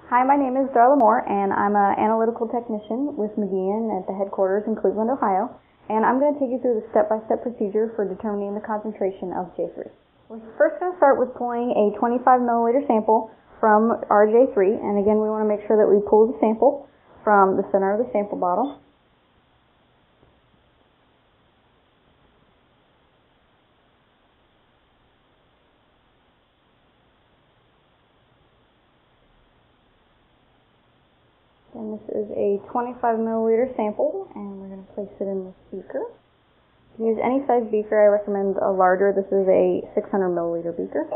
Hi, my name is Darla Moore, and I'm an analytical technician with McGeehan at the headquarters in Cleveland, Ohio. And I'm going to take you through the step-by-step procedure for determining the concentration of J3. We're first going to start with pulling a 25 milliliter sample from our J3. And again, we want to make sure that we pull the sample from the center of the sample bottle. And this is a 25 milliliter sample, and we're going to place it in this beaker. To use any size beaker, I recommend a larger. This is a 600 milliliter beaker.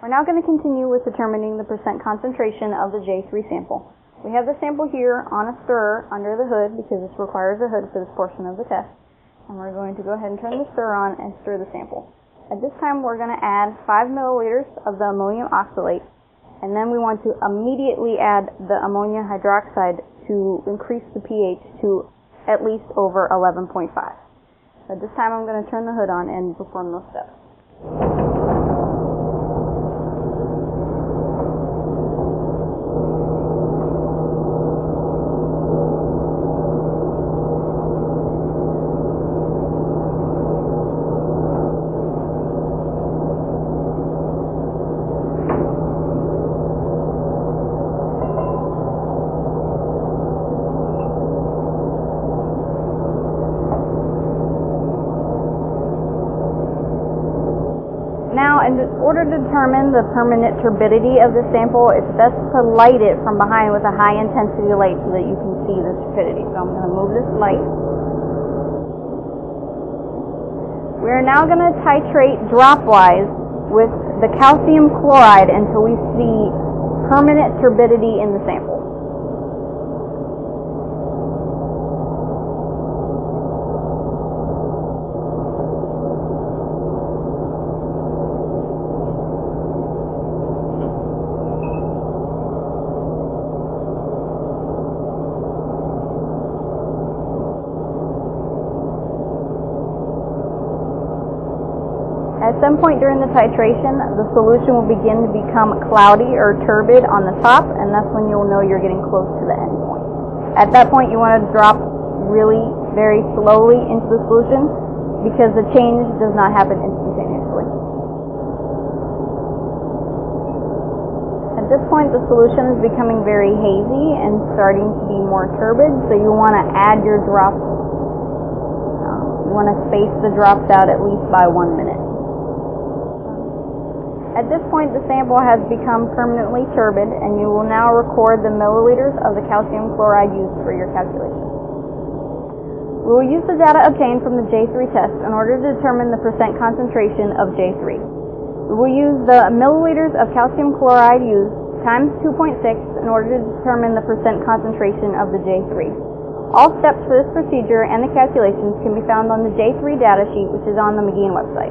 We're now going to continue with determining the percent concentration of the J3 sample. We have the sample here on a stirrer under the hood because this requires a hood for this portion of the test. And we're going to go ahead and turn the stirrer on and stir the sample. At this time, we're going to add 5 milliliters of the ammonium oxalate, and then we want to immediately add the ammonia hydroxide to increase the pH to at least over 11.5. At this time, I'm going to turn the hood on and perform those steps. Now, in order to determine the permanent turbidity of the sample, it's best to light it from behind with a high intensity light so that you can see the turbidity. So I'm going to move this light. We are now going to titrate dropwise with the calcium chloride until we see permanent turbidity in the sample. At some point during the titration, the solution will begin to become cloudy or turbid on the top, and that's when you'll know you're getting close to the end point. At that point, you want to drop really very slowly into the solution because the change does not happen instantaneously. At this point, the solution is becoming very hazy and starting to be more turbid, so you want to add your drops. You want to space the drops out at least by 1 minute. At this point, the sample has become permanently turbid, and you will now record the milliliters of the calcium chloride used for your calculation. We will use the data obtained from the J3 test in order to determine the percent concentration of J3. We will use the milliliters of calcium chloride used times 2.6 in order to determine the percent concentration of the J3. All steps for this procedure and the calculations can be found on the J3 data sheet, which is on the McGeehan website.